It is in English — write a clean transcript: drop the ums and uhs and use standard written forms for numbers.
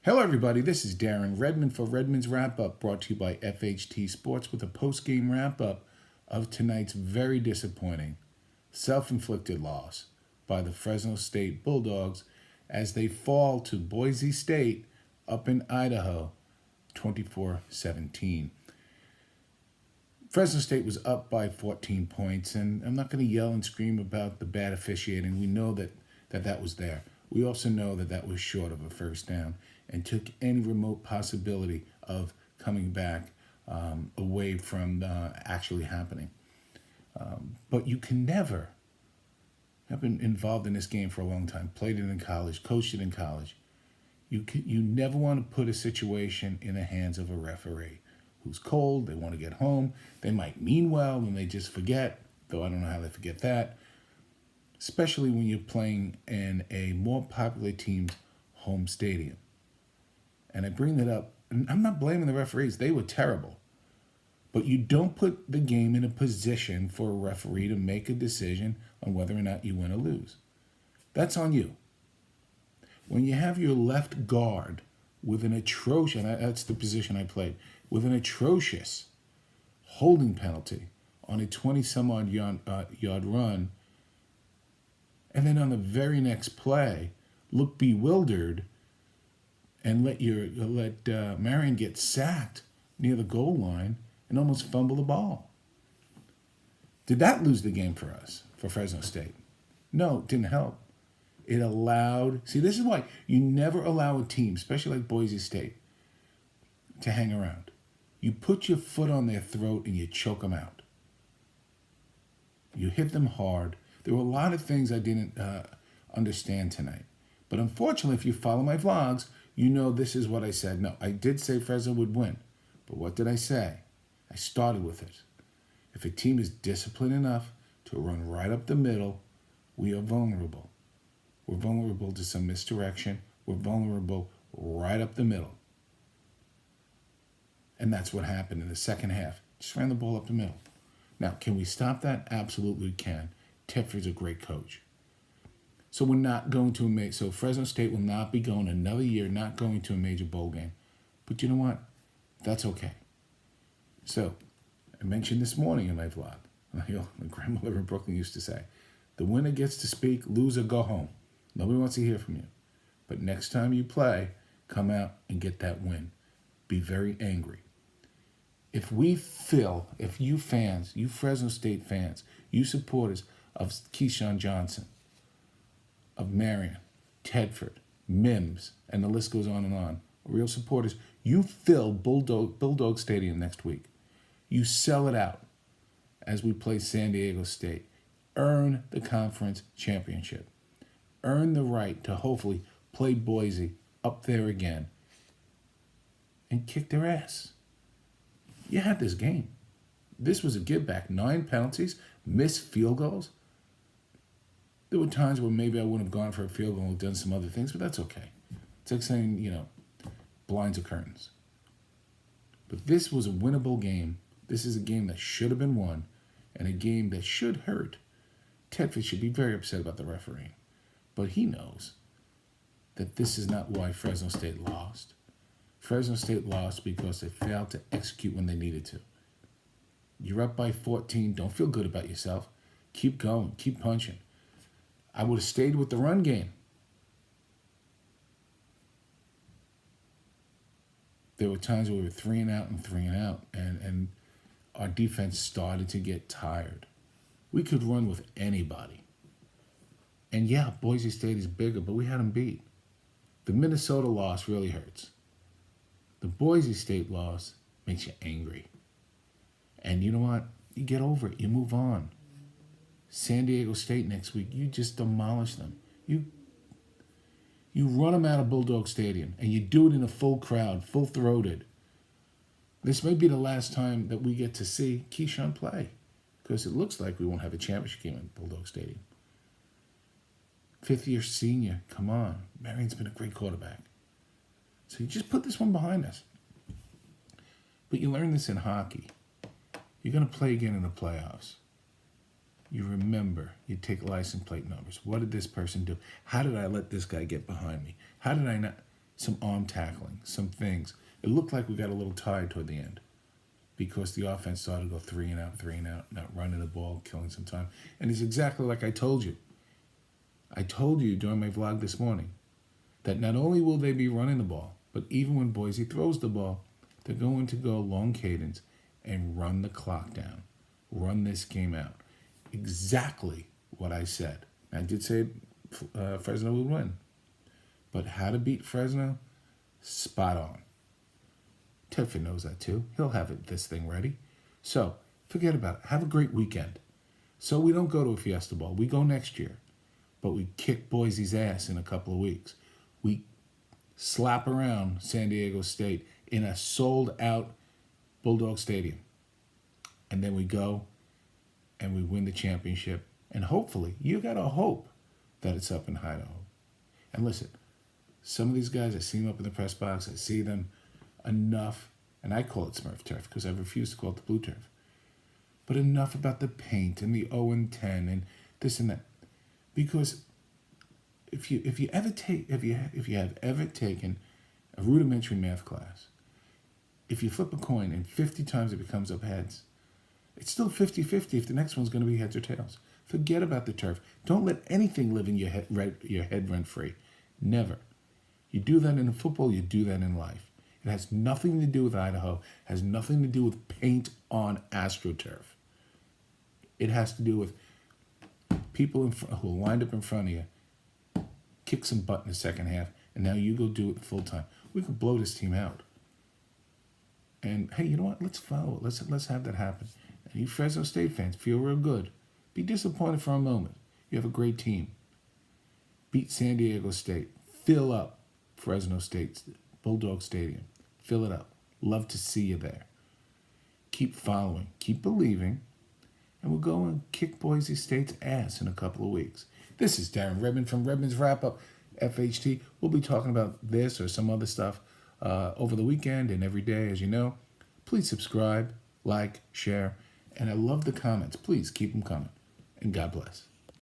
Hello, everybody. This is Darren Redmond for Redmond's Wrap Up, brought to you by FHT Sports with a post-game wrap-up of tonight's very disappointing, self-inflicted loss by the Fresno State Bulldogs as they fall to Boise State up in Idaho, 24-17. Fresno State was up by 14 points, and I'm not going to yell and scream about the bad officiating. We know that was there. We also know that was short of a first down and took any remote possibility of coming back away from actually happening. But you can never, I've been involved in this game for a long time, played it in college, coached it in college. You never want to put a situation in the hands of a referee who's cold, they want to get home, they might mean well and they just forget, though I don't know how they forget that, especially when you're playing in a more popular team's home stadium. And I bring that up, and I'm not blaming the referees, they were terrible. But you don't put the game in a position for a referee to make a decision on whether or not you win or lose. That's on you. When you have your left guard with an atrocious, and that's the position I played, with an atrocious holding penalty on a 20-some-odd yard run, and then on the very next play, look bewildered and let Marion get sacked near the goal line and almost fumble the ball. Did that lose the game for us, for Fresno State? No, it didn't help. It allowed, see, this is why you never allow a team, especially like Boise State, to hang around. You put your foot on their throat and you choke them out. You hit them hard. There were a lot of things I didn't understand tonight. But unfortunately, if you follow my vlogs, you know this is what I said. No, I did say Fresno would win. But what did I say? I started with it. If a team is disciplined enough to run right up the middle, we are vulnerable. We're vulnerable to some misdirection. We're vulnerable right up the middle. And that's what happened in the second half. Just ran the ball up the middle. Now, can we stop that? Absolutely can. Tedford's a great coach. So we're not going to so Fresno State will not be going another year, not going to a major bowl game. But you know what? That's okay. So I mentioned this morning in my vlog, my grandmother in Brooklyn used to say, the winner gets to speak, loser go home. Nobody wants to hear from you. But next time you play, come out and get that win. Be very angry. If you fans, you Fresno State fans, you supporters of Keyshawn Johnson, of Marion, Tedford, Mims, and the list goes on, real supporters, you fill Bulldog Stadium next week. You sell it out as we play San Diego State. Earn the conference championship. Earn the right to hopefully play Boise up there again and kick their ass. You had this game. This was a give back. 9 penalties, missed field goals. There were times where maybe I wouldn't have gone for a field goal and done some other things, but that's okay. It's like saying, blinds or curtains. But this was a winnable game. This is a game that should have been won and a game that should hurt. Tedford should be very upset about the refereeing. But he knows that this is not why Fresno State lost. Fresno State lost because they failed to execute when they needed to. You're up by 14. Don't feel good about yourself. Keep going. Keep punching. I would have stayed with the run game. There were times where we were 3 and out, and our defense started to get tired. We could run with anybody. And yeah, Boise State is bigger, but we had them beat. The Minnesota loss really hurts. The Boise State loss makes you angry. And you know what? You get over it. You move on. San Diego State next week, you just demolish them. You run them out of Bulldog Stadium, and you do it in a full crowd, full-throated. This may be the last time that we get to see Keyshawn play, because it looks like we won't have a championship game at Bulldog Stadium. 5th-year senior, come on. Marion's been a great quarterback. So you just put this one behind us. But you learn this in hockey. You're going to play again in the playoffs. You remember, you take license plate numbers. What did this person do? How did I let this guy get behind me? How did I not? some arm tackling, some things. It looked like we got a little tired toward the end because the offense started to go 3 and out, not running the ball, killing some time. And it's exactly like I told you. I told you during my vlog this morning that not only will they be running the ball, but even when Boise throws the ball, they're going to go long cadence and run the clock down, run this game out. Exactly what I said. I did say Fresno would win, but how to beat Fresno? Spot on. Tedford knows that too. He'll have this thing ready. So forget about it. Have a great weekend. So we don't go to a Fiesta Bowl. We go next year, but we kick Boise's ass in a couple of weeks. We slap around San Diego State in a sold-out Bulldog Stadium. And then we go and we win the championship. And hopefully, you got to hope that it's up in Idaho. And listen, some of these guys, I see them up in the press box. I see them enough, and I call it Smurf turf because I refuse to call it the blue turf. But enough about the paint and the 0-10 and this and that. Because if you have ever taken a rudimentary math class, if you flip a coin and 50 times it becomes up heads, it's still 50-50 if the next one's going to be heads or tails. Forget about the turf. Don't let anything live in your head rent free. Never. You do that in football, you do that in life. It has nothing to do with Idaho, has nothing to do with paint on AstroTurf. It has to do with people who are lined up in front of you, kick some butt in the second half, and now you go do it full time. We could blow this team out. And hey, you know what? Let's follow it. Let's have that happen. And you Fresno State fans, feel real good. Be disappointed for a moment. You have a great team. Beat San Diego State. Fill up Fresno State's Bulldog Stadium. Fill it up. Love to see you there. Keep following. Keep believing. And we'll go and kick Boise State's ass in a couple of weeks. This is Darren Redmond from Redmond's Wrap Up, FHT. We'll be talking about this or some other stuff over the weekend and every day, as you know. Please subscribe, like, share, and I love the comments. Please keep them coming. And God bless.